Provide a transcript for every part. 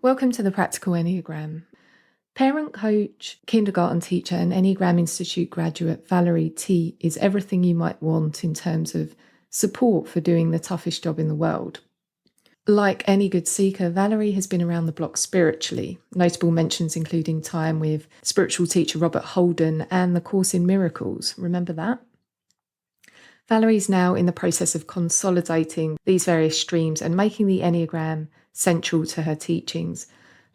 Welcome to the Practical Enneagram. Parent coach, kindergarten teacher, and Enneagram Institute graduate Valerie Tih is everything you might want in terms of support for doing the toughest job in the world. Like any good seeker, Valerie has been around the block spiritually, notable mentions including time with spiritual teacher Robert Holden and the Course in Miracles. Remember that? Valerie's now in the process of consolidating these various streams and making the Enneagram central to her teachings.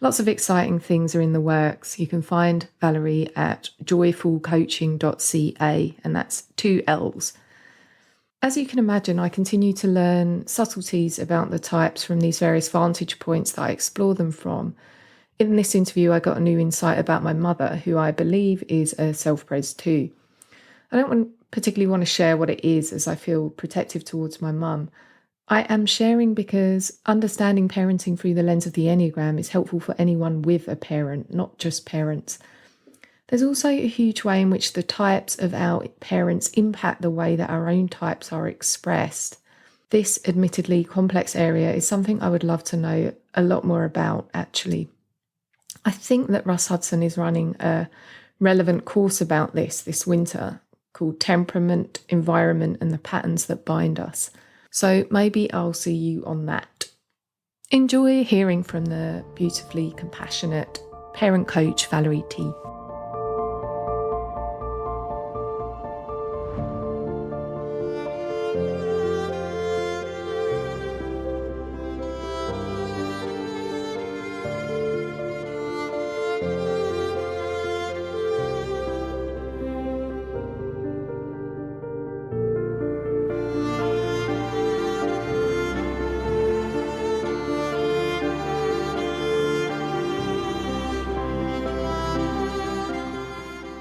Lots of exciting things are in the works. You can find Valerie at JoyFULLCoaching.ca, and that's 2 L's. As you can imagine, I continue to learn subtleties about the types from these various vantage points that I explore them from. In this interview, I got a new insight about my mother, who I believe is a self-praise too. I don't particularly want to share what it is, as I feel protective towards my mum. I am sharing because understanding parenting through the lens of the Enneagram is helpful for anyone with a parent, not just parents. There's also a huge way in which the types of our parents impact the way that our own types are expressed. This admittedly complex area is something I would love to know a lot more about, actually. I think that Russ Hudson is running a relevant course about this winter called Temperament, Environment, and the Patterns That Bind Us. So maybe I'll see you on that. Enjoy hearing from the beautifully compassionate parent coach Valerie Tih.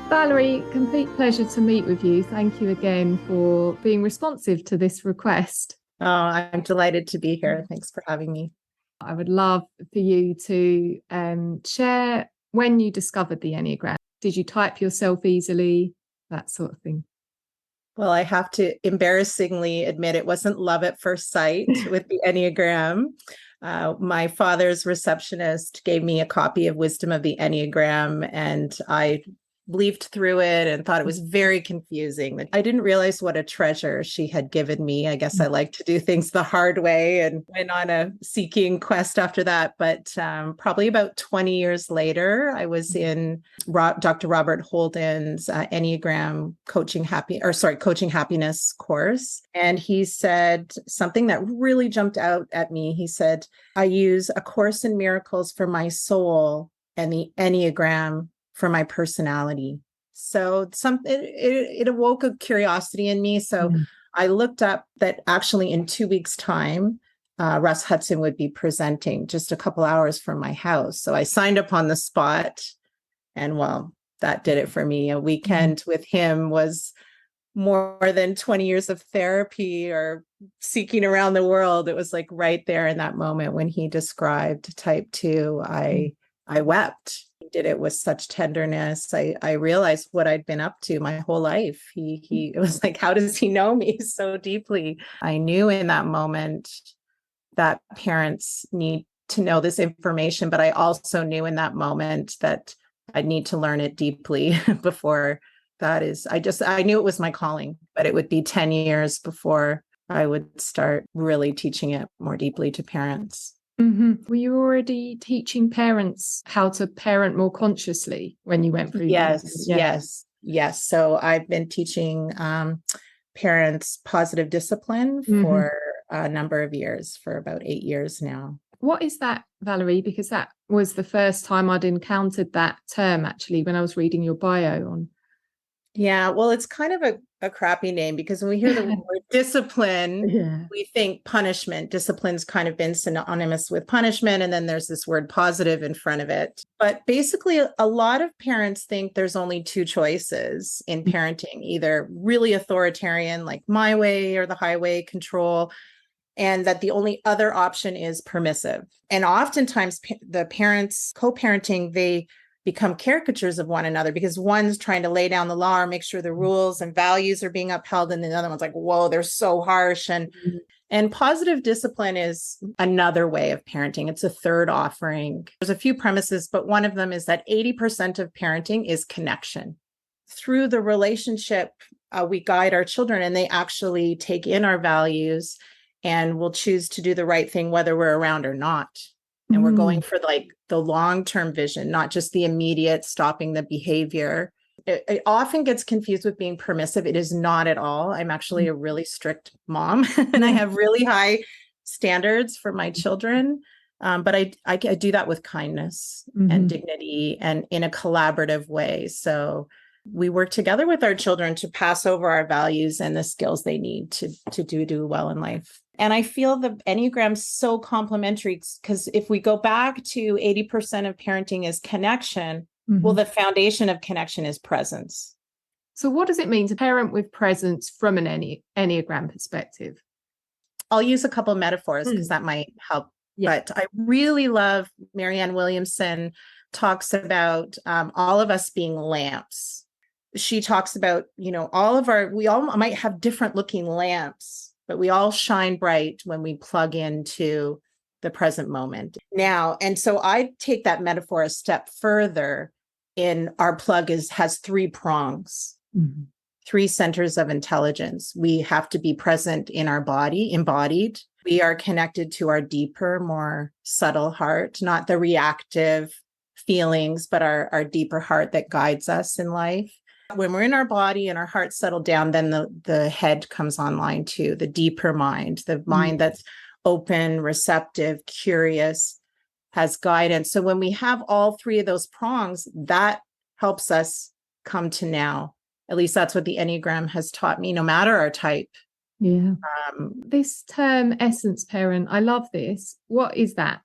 Valerie, complete pleasure to meet with you. Thank you again for being responsive to this request. Oh, I'm delighted to be here. Thanks for having me. I would love for you to share when you discovered the Enneagram. Did you type yourself easily? That sort of thing. Well, I have to embarrassingly admit it wasn't love at first sight with the Enneagram. My father's receptionist gave me a copy of Wisdom of the Enneagram, and I leafed through it and thought it was very confusing. I didn't realize what a treasure she had given me. I guess I like to do things the hard way and went on a seeking quest after that. But probably about 20 years later, I was in Dr. Robert Holden's Enneagram Coaching Happiness course. And he said something that really jumped out at me. He said, I use A Course in Miracles for my soul and the Enneagram for my personality. So it awoke a curiosity in me. So I looked up that actually in 2 weeks' time, Russ Hudson would be presenting just a couple hours from my house. So I signed up on the spot, and well, that did it for me. A weekend with him was more than 20 years of therapy or seeking around the world. It was like right there in that moment when he described type 2, I wept. He did it with such tenderness. I realized what I'd been up to my whole life. It was like, how does he know me so deeply? I knew in that moment that parents need to know this information, but I also knew in that moment that I'd need to learn it deeply before that is, I knew it was my calling, but it would be 10 years before I would start really teaching it more deeply to parents. Mm-hmm. Were you already teaching parents how to parent more consciously when you went through? Yes. So I've been teaching parents positive discipline for a number of years, for about 8 years now. What is that, Valerie? Because that was the first time I'd encountered that term, actually, when I was reading your bio on. Yeah, well, it's kind of a crappy name, because when we hear the word discipline, we think punishment. Discipline's kind of been synonymous with punishment, and then there's this word positive in front of it. But basically, a lot of parents think there's only 2 choices in parenting, either really authoritarian, like my way, or the highway, control, and that the only other option is permissive. And oftentimes the parents co-parenting, they become caricatures of one another, because one's trying to lay down the law or make sure the rules and values are being upheld, and the other one's like, whoa, they're so harsh. And And positive discipline is another way of parenting. It's a third offering. There's a few premises, but one of them is that 80% of parenting is connection. Through the relationship, we guide our children and they actually take in our values and will choose to do the right thing, whether we're around or not. And we're going for like the long-term vision, not just the immediate stopping the behavior. It often gets confused with being permissive. It is not at all. I'm actually a really strict mom and I have really high standards for my children. But I do that with kindness and dignity and in a collaborative way. So we work together with our children to pass over our values and the skills they need to do well in life. And I feel the Enneagram's so complementary because if we go back to 80% of parenting is connection, well, the foundation of connection is presence. So what does it mean to parent with presence from an Enneagram perspective? I'll use a couple of metaphors because that might help. Yeah. But I really love Marianne Williamson talks about all of us being lamps. She talks about, we all might have different looking lamps, but we all shine bright when we plug into the present moment now. And so I take that metaphor a step further in our plug has 3 prongs, 3 centers of intelligence. We have to be present in our body, embodied. We are connected to our deeper, more subtle heart, not the reactive feelings, but our deeper heart that guides us in life. When we're in our body and our heart settled down, then the head comes online too, the deeper mind, the mind that's open, receptive, curious, has guidance. So when we have all 3 of those prongs, that helps us come to now. At least that's what the Enneagram has taught me, no matter our type. Yeah. This term essence parent, I love this. What is that?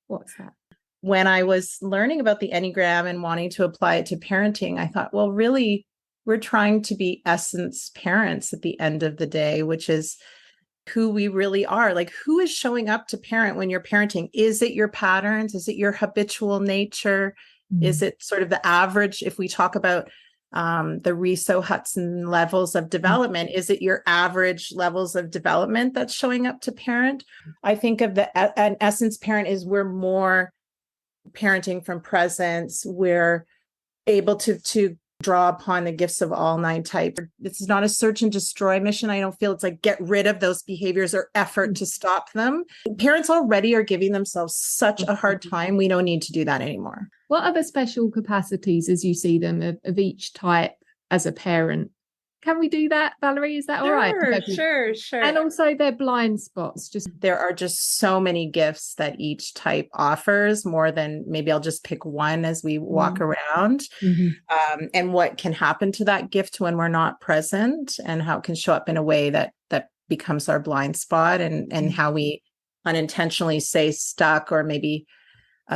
What's that? When I was learning about the Enneagram and wanting to apply it to parenting, I thought, well, really, we're trying to be essence parents at the end of the day, which is who we really are. Like, who is showing up to parent when you're parenting? Is it your patterns? Is it your habitual nature? Is it sort of the average? If we talk about the Riso Hudson levels of development, is it your average levels of development that's showing up to parent? I think of an essence parent is we're more parenting from presence. We're able to draw upon the gifts of all 9 types. This is not a search and destroy mission. I don't feel it's like get rid of those behaviors or effort to stop them. Parents already are giving themselves such a hard time. We don't need to do that anymore. What are the special capacities as you see them of each type as a parent? Can we do that, Valerie? Is that all right? Sure. And also their blind spots. There are just so many gifts that each type offers, more than maybe I'll just pick one as we walk around. And what can happen to that gift when we're not present, and how it can show up in a way that becomes our blind spot, and how we unintentionally stay stuck or maybe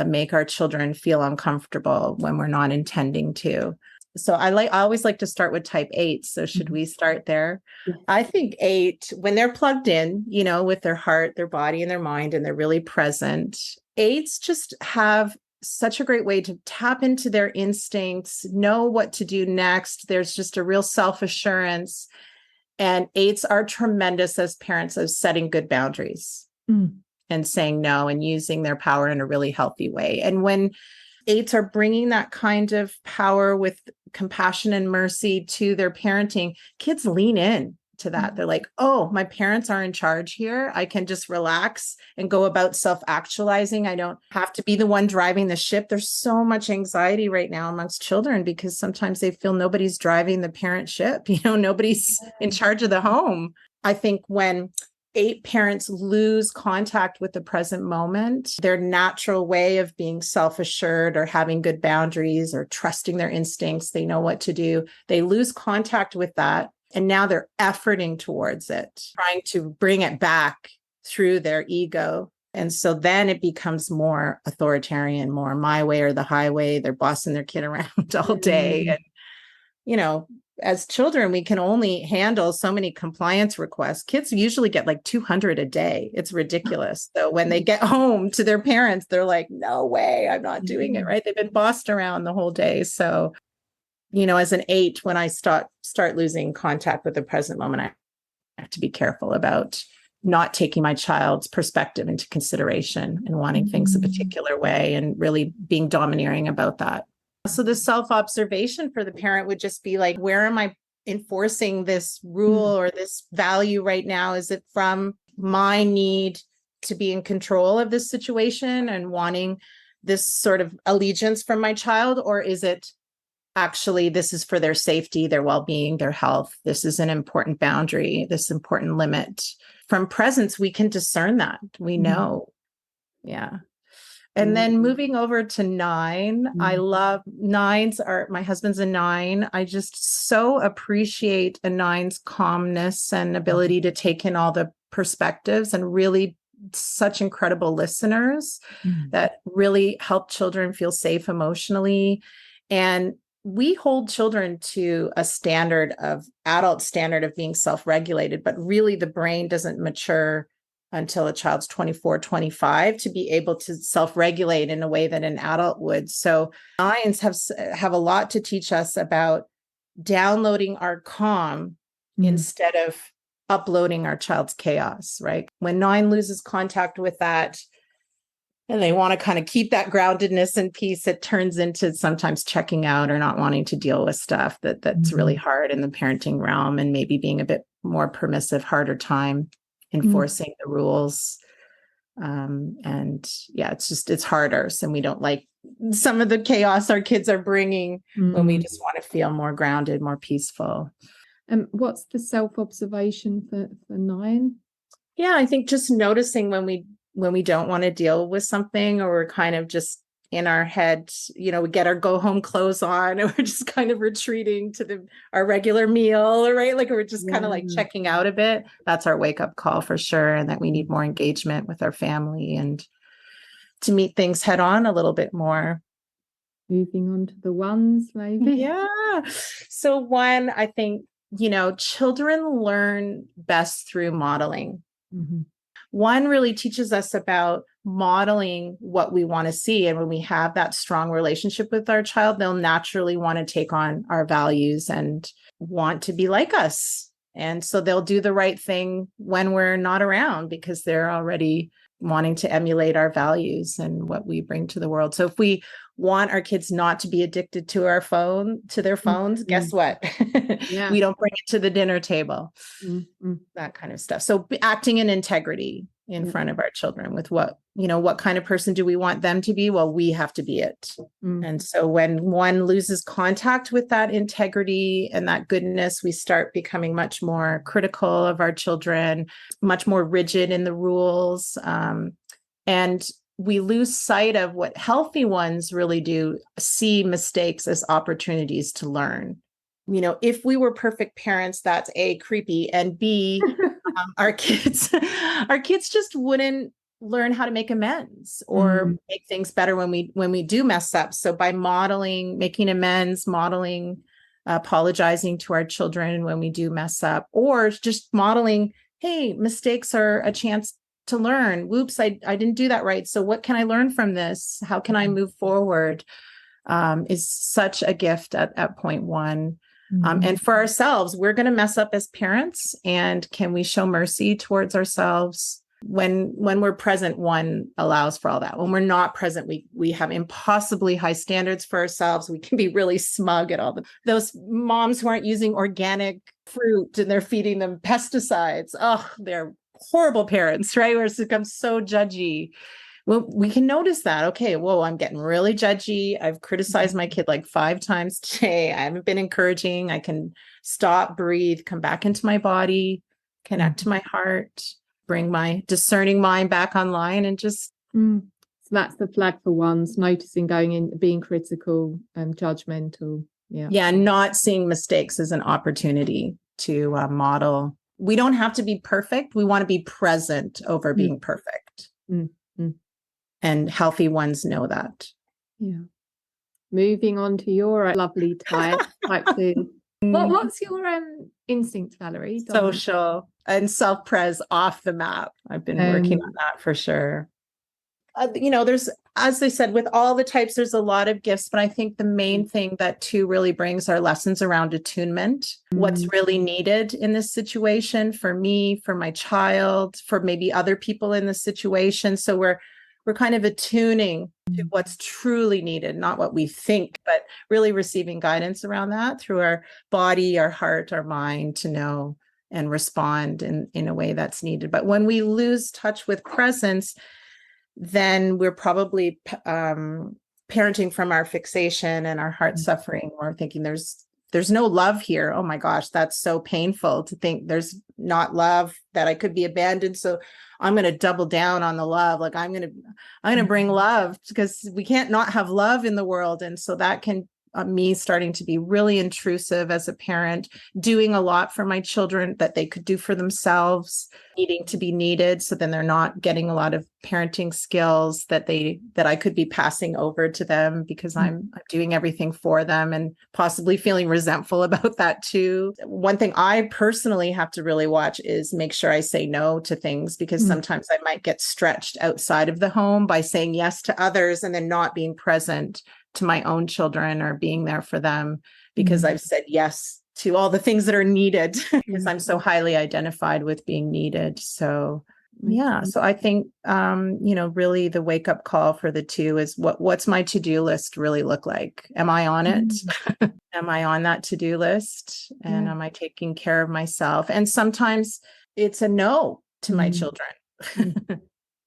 make our children feel uncomfortable when we're not intending to. So I always like to start with type 8. So should we start there? Yeah. I think 8, when they're plugged in, with their heart, their body, and their mind, and they're really present, 8s just have such a great way to tap into their instincts, know what to do next. There's just a real self-assurance. And 8s are tremendous as parents of setting good boundaries and saying no and using their power in a really healthy way. And when 8s are bringing that kind of power with compassion and mercy to their parenting, kids lean in to that. They're like, oh, my parents are in charge here. I can just relax and go about self-actualizing. I don't have to be the one driving the ship. There's so much anxiety right now amongst children because sometimes they feel nobody's driving the parent ship. Nobody's in charge of the home. I think when 8 parents lose contact with the present moment, their natural way of being self-assured or having good boundaries or trusting their instincts, they know what to do. They lose contact with that. And now they're efforting towards it, trying to bring it back through their ego. And so then it becomes more authoritarian, more my way or the highway. They're bossing their kid around all day. And, as children, we can only handle so many compliance requests. Kids usually get like 200 a day. It's ridiculous. So when they get home to their parents, they're like, no way, I'm not doing it, right? They've been bossed around the whole day. So, as an 8, when I start losing contact with the present moment, I have to be careful about not taking my child's perspective into consideration and wanting things a particular way and really being domineering about that. So the self-observation for the parent would just be like, where am I enforcing this rule or this value right now? Is it from my need to be in control of this situation and wanting this sort of allegiance from my child? Or is it actually, this is for their safety, their well-being, their health? This is an important boundary, this important limit. From presence, we can discern that. We know. Yeah. And then moving over to 9, I love 9s my husband's a 9. I just so appreciate a 9's calmness and ability to take in all the perspectives, and really such incredible listeners that really help children feel safe emotionally. And we hold children to a adult standard of being self-regulated, but really the brain doesn't mature until a child's 24, 25 to be able to self-regulate in a way that an adult would. So 9s have a lot to teach us about downloading our calm instead of uploading our child's chaos, right? When 9 loses contact with that, and they want to kind of keep that groundedness and peace, it turns into sometimes checking out or not wanting to deal with stuff that's really hard in the parenting realm, and maybe being a bit more permissive, harder time enforcing the rules. And yeah, it's harder. So we don't like some of the chaos our kids are bringing when we just want to feel more grounded, more peaceful. What's the self-observation for 9? Yeah, I think just noticing when we don't want to deal with something, or we're kind of just in our head, we get our go home clothes on and we're just kind of retreating to our regular meal, right? Like we're just kind of like checking out a bit. That's our wake up call for sure. And that we need more engagement with our family and to meet things head on a little bit more. Moving on to the 1s, maybe. Yeah. So 1, I think, children learn best through modeling. 1 really teaches us about modeling what we want to see. And when we have that strong relationship with our child, they'll naturally want to take on our values and want to be like us. And so they'll do the right thing when we're not around, because they're already wanting to emulate our values and what we bring to the world. So if we want our kids not to be addicted to their phones, guess what? We don't bring it to the dinner table, that kind of stuff. So acting in integrity in front of our children with what kind of person do we want them to be? Well, we have to be it. And so when 1 loses contact with that integrity and that goodness, we start becoming much more critical of our children, much more rigid in the rules. And we lose sight of what healthy ones really do, see mistakes as opportunities to learn. If we were perfect parents, that's A, creepy, and B, our kids just wouldn't learn how to make amends or make things better when we do mess up. So by modeling, making amends, modeling, apologizing to our children when we do mess up, or just modeling, hey, mistakes are a chance to learn. Whoops, I didn't do that right. So what can I learn from this? How can I move forward? Is such a gift at point 1. And for ourselves, we're going to mess up as parents. And can we show mercy towards ourselves? When we're present, 1 allows for all that. When we're not present, we have impossibly high standards for ourselves. We can be really smug at all those moms who aren't using organic fruit and they're feeding them pesticides. Oh, they're horrible parents, right? Where it's become so judgy. Well, we can notice that. Okay, whoa, I'm getting really judgy. I've criticized my kid like 5 times today. I haven't been encouraging. I can stop, breathe, come back into my body, connect to my heart, bring my discerning mind back online, and just. So that's the flag for 1s, noticing, going in, being critical and judgmental. Yeah, not seeing mistakes as an opportunity to model. We don't have to be perfect. We want to be present over being perfect. And healthy ones know that. Yeah. Moving on to your lovely type 2. What's your instinct, Valerie? Social and self-pres off the map. I've been working on that for sure. There's as I said, with all the types, there's a lot of gifts, but I think the main thing that 2 really brings are lessons around attunement, what's really needed in this situation for me, for my child, for maybe other people in the situation. So we're kind of attuning to what's truly needed, not what we think, but really receiving guidance around that through our body, our heart, our mind to know and respond in a way that's needed. But when we lose touch with presence, then we're probably parenting from our fixation and our heart suffering. We're thinking there's no love here. Oh my gosh, that's so painful to think there's not love, that I could be abandoned. So I'm going to double down on the love. Like I'm going to bring love, because we can't not have love in the world. And so that can me starting to be really intrusive as a parent, doing a lot for my children that they could do for themselves, needing to be needed. So then they're not getting a lot of parenting skills that I could be passing over to them, because I'm doing everything for them, and possibly feeling resentful about that too. One thing I personally have to really watch is make sure I say no to things, because sometimes I might get stretched outside of the home by saying yes to others and then not being present to my own children or being there for them, because I've said yes to all the things that are needed, because I'm so highly identified with being needed. So yeah, so I think, really the wake up call for the 2 is what's my to-do list really look like? Am I on it? Am I on that to-do list? And am I taking care of myself? And sometimes it's a no to my children.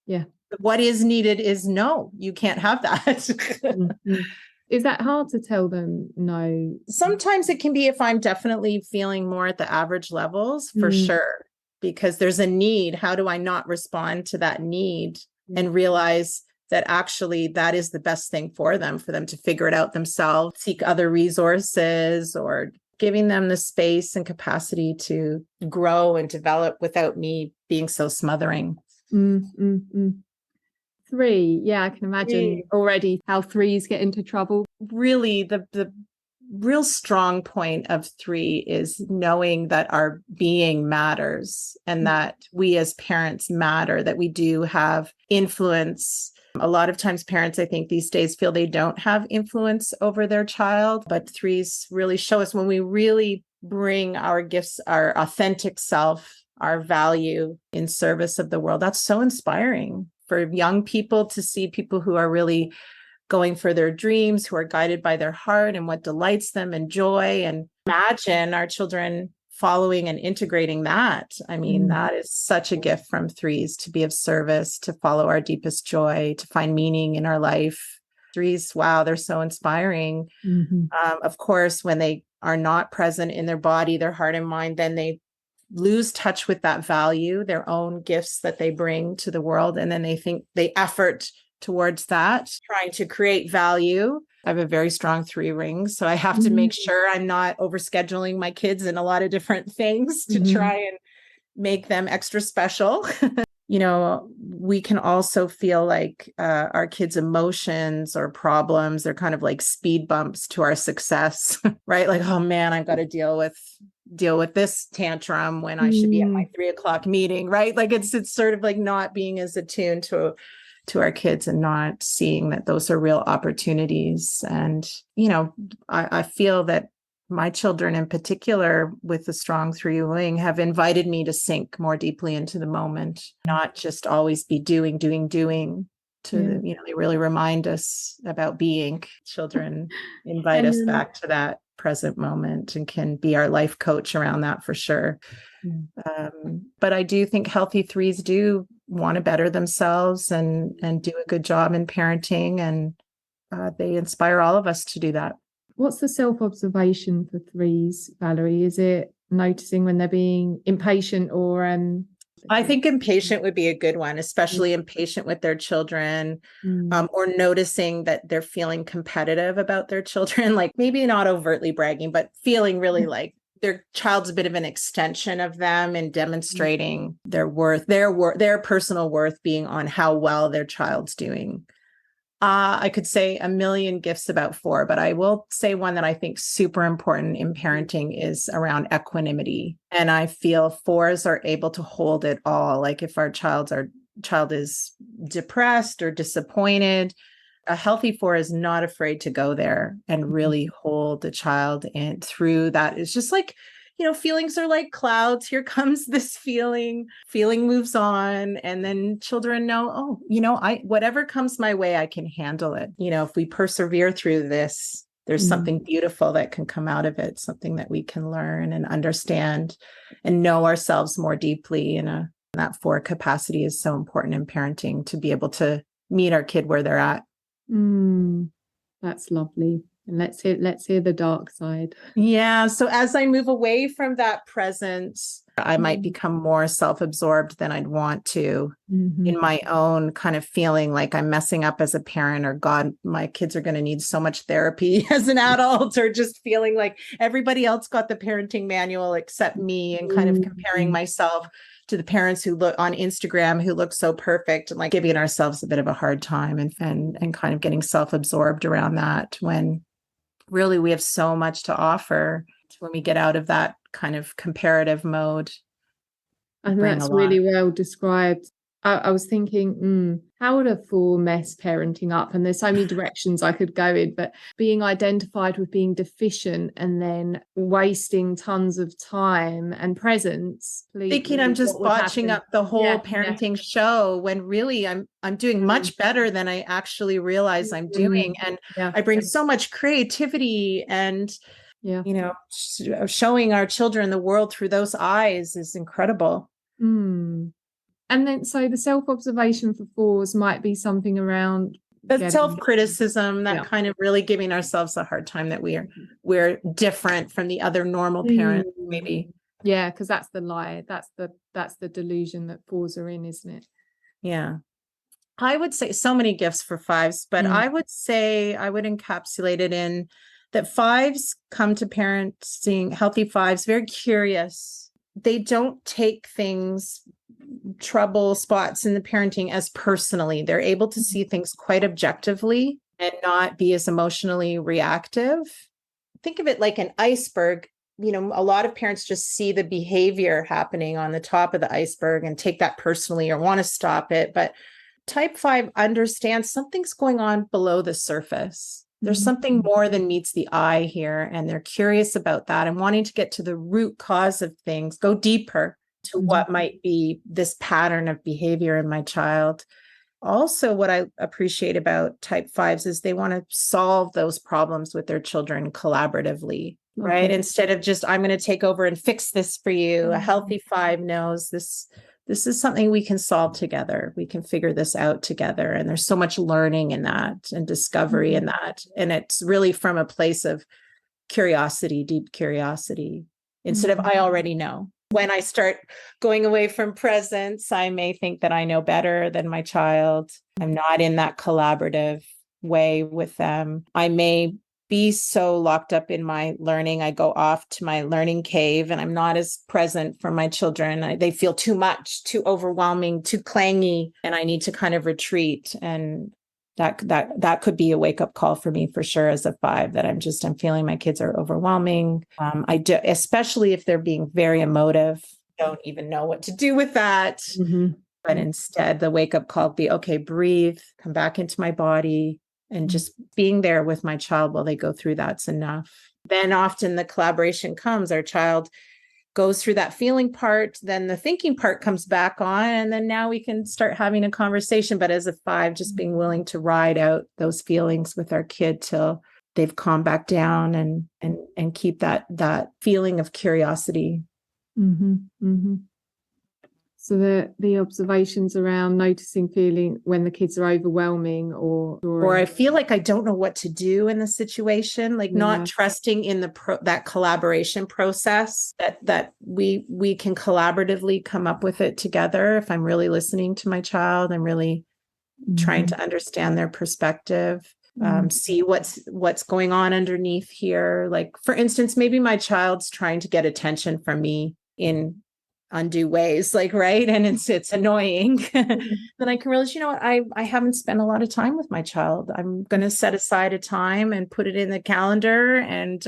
Yeah. What is needed is no, you can't have that. Is that hard to tell them no? Sometimes it can be, if I'm definitely feeling more at the average levels, for sure, because there's a need. How do I not respond to that need and realize that actually that is the best thing for them to figure it out themselves, seek other resources, or giving them the space and capacity to grow and develop without me being so smothering. 3, yeah, I can imagine already how 3s get into trouble. Really, the real strong point of 3 is knowing that our being matters, and that we as parents matter, that we do have influence. A lot of times parents, I think these days, feel they don't have influence over their child, but 3s really show us when we really bring our gifts, our authentic self, our value in service of the world. That's so inspiring for young people to see people who are really going for their dreams, who are guided by their heart and what delights them and joy. And imagine our children following and integrating that. I mean, that is such a gift from 3s, to be of service, to follow our deepest joy, to find meaning in our life. 3s, wow, they're so inspiring. Of course, when they are not present in their body, their heart and mind, then they lose touch with that value, their own gifts that they bring to the world. And then they think they effort towards that, trying to create value. I have a very strong 3 ring, so I have to make sure I'm not overscheduling my kids in a lot of different things to try and make them extra special. We can also feel like our kids' emotions or problems, they're kind of like speed bumps to our success, right? Like, oh man, I've got to deal with this tantrum when I should be at my 3:00 meeting, right? Like it's sort of like not being as attuned to our kids and not seeing that those are real opportunities. And, I feel that my children in particular, with the strong 3 wing, have invited me to sink more deeply into the moment, not just always be doing. They really remind us about being. Children invite us back to that present moment and can be our life coach around that for sure. But I do think healthy 3s do want to better themselves and do a good job in parenting, and they inspire all of us to do that. What's the self-observation for 3s, Valerie? Is it noticing when they're being impatient or I think impatient would be a good one, especially impatient with their children, or noticing that they're feeling competitive about their children, like maybe not overtly bragging, but feeling really like their child's a bit of an extension of them, and demonstrating their worth, their personal worth being on how well their child's doing. I could say a million gifts about 4, but I will say one that I think super important in parenting is around equanimity. And I feel 4s are able to hold it all. Like if our child is depressed or disappointed, A healthy 4 is not afraid to go there and really hold the child and through that. It's just like, feelings are like clouds. Here comes this feeling moves on. And then children know, whatever comes my way, I can handle it. If we persevere through this, there's something beautiful that can come out of it, something that we can learn and understand and know ourselves more deeply. And that 4 capacity is so important in parenting, to be able to meet our kid where they're at. That's lovely. And let's hear the dark side. Yeah. So as I move away from that presence, I might become more self-absorbed than I'd want to, in my own kind of feeling like I'm messing up as a parent, or God, my kids are going to need so much therapy as an adult, or just feeling like everybody else got the parenting manual except me, and kind of comparing myself to the parents who look on Instagram who look so perfect, and like giving ourselves a bit of a hard time and kind of getting self-absorbed around that, when really we have so much to offer when we get out of that kind of comparative mode. And that's really well described. I was thinking, how would a 4 mess parenting up? And there's so many directions I could go in, but being identified with being deficient and then wasting tons of time and presence. Thinking I'm just botching up the whole parenting show, when really I'm doing much better than I actually realize I'm doing. And I bring so much creativity, and showing our children the world through those eyes is incredible. And then, so the self-observation for 4s might be something around that self-criticism, that kind of really giving ourselves a hard time that we're different from the other normal parents, maybe. Yeah, because that's the lie. That's the delusion that 4s are in, isn't it? Yeah. I would say so many gifts for 5s, but I would say I would encapsulate it in that 5s come to parenting, healthy 5s, very curious. They don't take things, trouble spots in the parenting as personally. They're able to see things quite objectively and not be as emotionally reactive. Think of it like an iceberg. A lot of parents just see the behavior happening on the top of the iceberg and take that personally or want to stop it. But type 5 understands something's going on below the surface. There's something more than meets the eye here. And they're curious about that and wanting to get to the root cause of things, go deeper to what might be this pattern of behavior in my child. Also, what I appreciate about type 5s is they want to solve those problems with their children collaboratively, right? Instead of just, I'm going to take over and fix this for you. A healthy 5 knows this is something we can solve together. We can figure this out together. And there's so much learning in that and discovery in that. And it's really from a place of curiosity, deep curiosity, instead of I already know. When I start going away from presence, I may think that I know better than my child. I'm not in that collaborative way with them. I may be so locked up in my learning. I go off to my learning cave and I'm not as present for my children. They feel too much, too overwhelming, too clangy, and I need to kind of retreat. And that could be a wake-up call for me for sure as a 5, that I'm feeling my kids are overwhelming. I do, especially if they're being very emotive, don't even know what to do with that. But instead the wake-up call would be, okay, breathe, come back into my body, and just being there with my child while they go through that's enough. Then often the collaboration comes, our child goes through that feeling part, then the thinking part comes back on, and then now we can start having a conversation. But as a 5, just being willing to ride out those feelings with our kid till they've calmed back down and keep that feeling of curiosity. So the observations around noticing feeling when the kids are overwhelming or I feel like I don't know what to do in the situation, like not trusting in that collaboration process, that we can collaboratively come up with it together. If I'm really listening to my child, I'm really trying to understand their perspective, see what's going on underneath here. Like, for instance, maybe my child's trying to get attention from me in undue ways, like, right, and it's annoying. Then I can realize, what, I haven't spent a lot of time with my child. I'm going to set aside a time and put it in the calendar, and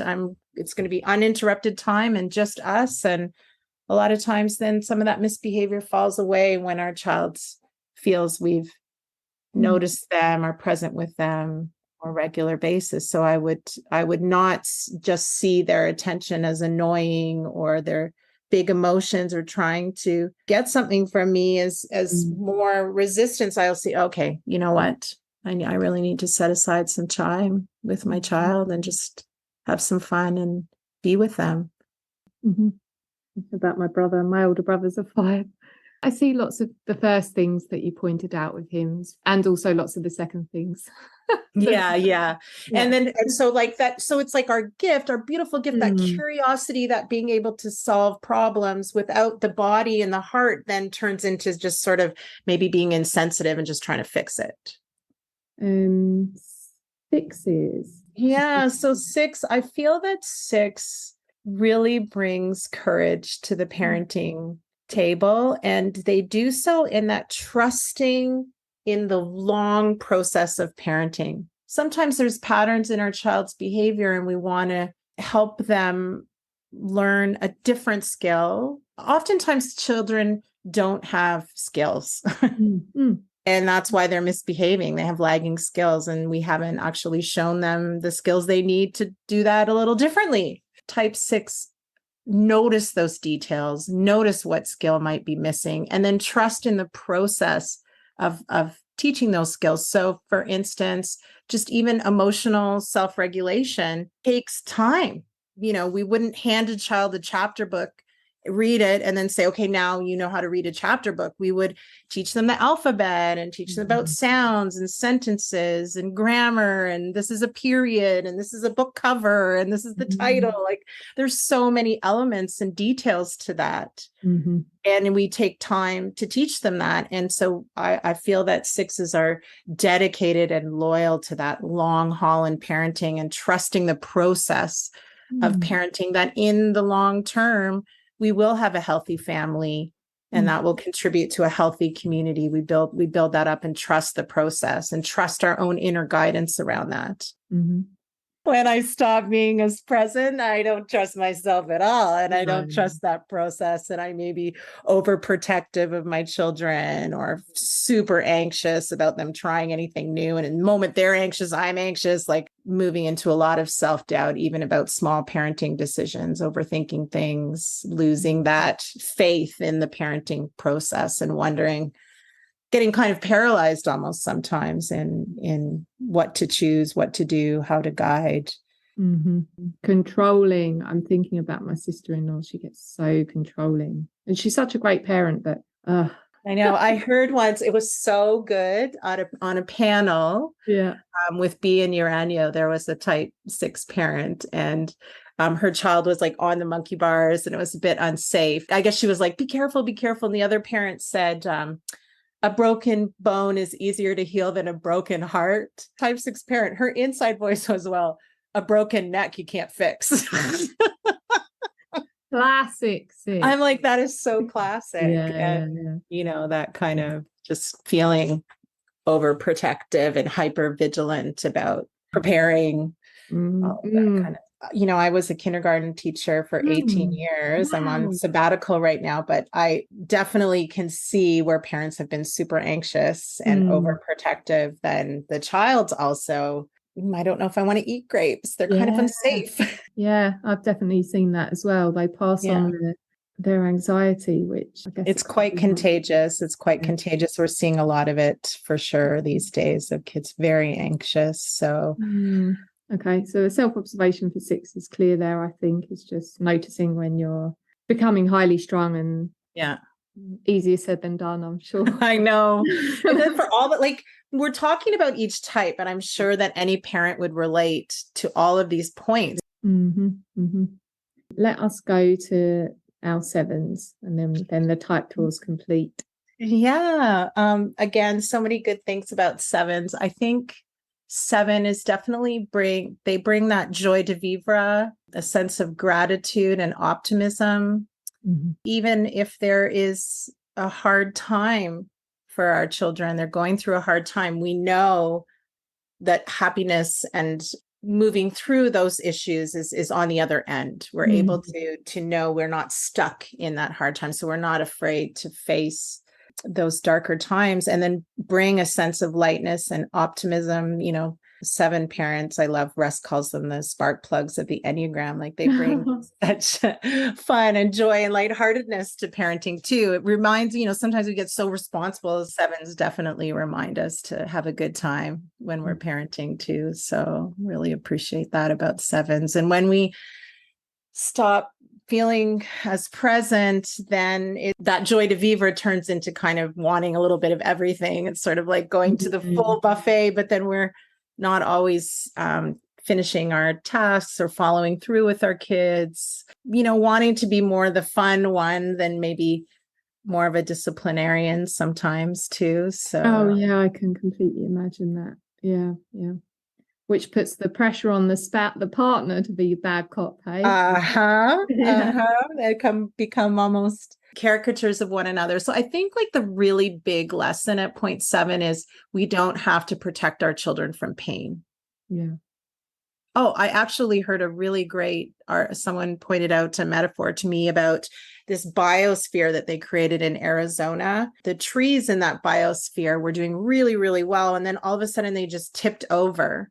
it's going to be uninterrupted time and just us. And a lot of times then some of that misbehavior falls away when our child feels we've notice them, are present with them on a regular basis. So I would not just see their attention as annoying or their big emotions or trying to get something from me as more resistance. I'll see, okay, you know what? I really need to set aside some time with my child and just have some fun and be with them. About my brother, my older brother's a 5. I see lots of the first things that you pointed out with him and also lots of the second things. Yeah. And so like that, so it's like our gift, our beautiful gift, that curiosity, that being able to solve problems without the body and the heart then turns into just sort of maybe being insensitive and just trying to fix it. Fixes. Yeah. So 6, I feel that 6 really brings courage to the parenting table. And they do so in that trusting in the long process of parenting. Sometimes there's patterns in our child's behavior and we want to help them learn a different skill. Oftentimes children don't have skills. And that's why they're misbehaving. They have lagging skills and we haven't actually shown them the skills they need to do that a little differently. Type 6, notice those details, notice what skill might be missing, and then trust in the process of teaching those skills. So for instance, just even emotional self-regulation takes time. You know, we wouldn't hand a child a chapter book, read it, and then say, okay, now you know how to read a chapter book. We would teach them the alphabet and teach them about sounds and sentences and grammar. And this is a period, and this is a book cover, and this is the title. Like there's so many elements and details to that. And we take time to teach them that. And so I feel that 6s are dedicated and loyal to that long haul in parenting and trusting the process of parenting, that in the long term, we will have a healthy family and that will contribute to a healthy community. We build that up and trust the process and trust our own inner guidance around that. When I stop being as present, I don't trust myself at all. And I don't trust that process. And I may be overprotective of my children or super anxious about them trying anything new. And in the moment they're anxious, I'm anxious, like moving into a lot of self-doubt, even about small parenting decisions, overthinking things, losing that faith in the parenting process and wondering, getting kind of paralyzed almost sometimes in what to choose, what to do, how to guide. Controlling. I'm thinking about my sister-in-law. She gets so controlling. And she's such a great parent, but I know. I heard once, it was so good on a panel with B and Uranio. There was a type 6 parent and her child was like on the monkey bars and it was a bit unsafe. I guess she was like, be careful, be careful. And the other parent said, a broken bone is easier to heal than a broken heart. Type 6 parent, her inside voice was, well, a broken neck you can't fix. Classic 6. I'm like, that is so classic. You know, that kind of just feeling overprotective and hyper vigilant about preparing all that kind of. You know, I was a kindergarten teacher for 18 years. I'm on sabbatical right now, but I definitely can see where parents have been super anxious and overprotective. Then the child's also, I don't know if I want to eat grapes. They're kind of unsafe. Yeah, I've definitely seen that as well. They pass on their anxiety, which I guess it's quite contagious. It's quite contagious. We're seeing a lot of it for sure these days of kids very anxious. So okay, so the self-observation for 6 is clear there, I think. It's just noticing when you're becoming highly strung and easier said than done, I'm sure. I know. And then for all that, like we're talking about each type, and I'm sure that any parent would relate to all of these points. Let us go to our 7s and then the type tour is complete. Yeah. Again, so many good things about 7s. I think 7 is definitely bring that joy de vivre, a sense of gratitude and optimism. Even if there is a hard time for our children, they're going through a hard time, we know that happiness and moving through those issues is on the other end. We're able to know we're not stuck in that hard time. So we're not afraid to face those darker times, and then bring a sense of lightness and optimism. 7 parents, I love, Russ calls them the spark plugs of the Enneagram. Like, they bring such fun and joy and lightheartedness to parenting too. It reminds, sometimes we get so responsible. 7s definitely remind us to have a good time when we're parenting too. So really appreciate that about 7s. And when we stop feeling as present, then that joy de vivre turns into kind of wanting a little bit of everything. It's sort of like going to the full buffet, but then we're not always finishing our tasks or following through with our kids, wanting to be more the fun one than maybe more of a disciplinarian sometimes too. So, oh yeah, I can completely imagine that. Yeah. Which puts the pressure on the partner to be bad cop, hey? They become almost caricatures of one another. So I think like the really big lesson at point 7 is we don't have to protect our children from pain. Yeah. Oh, I actually heard a really great someone pointed out a metaphor to me about this biosphere that they created in Arizona. The trees in that biosphere were doing really, really well. And then all of a sudden they just tipped over.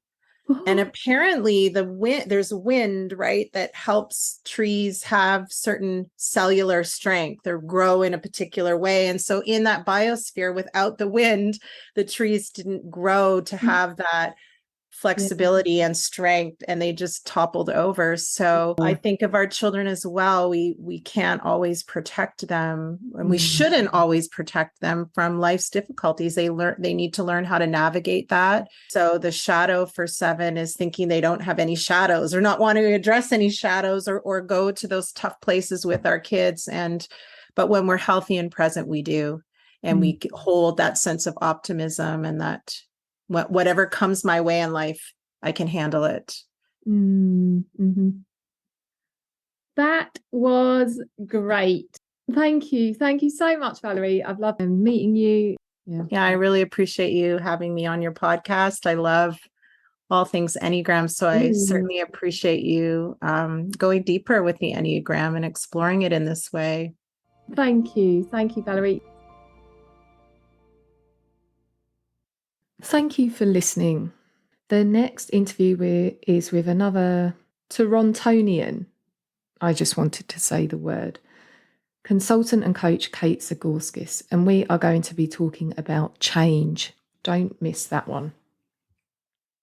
And apparently there's wind, right, that helps trees have certain cellular strength or grow in a particular way. And so in that biosphere, without the wind, the trees didn't grow to have that flexibility and strength, and they just toppled over. So I think of our children as well. We can't always protect them, and we shouldn't always protect them from life's difficulties. They need to learn how to navigate that. So the shadow for 7 is thinking they don't have any shadows, or not wanting to address any shadows, or go to those tough places with our kids. But when we're healthy and present, we do, and we hold that sense of optimism, and that whatever comes my way in life, I can handle it. That was great. Thank you. Thank you so much, Valerie. I've loved meeting you. Yeah, I really appreciate you having me on your podcast. I love all things Enneagram. So I certainly appreciate you going deeper with the Enneagram and exploring it in this way. Thank you. Thank you, Valerie. Thank you for listening. The next interview is with another Torontonian. I just wanted to say the word. Consultant and coach Kate Zagorskis, and we are going to be talking about change. Don't miss that one.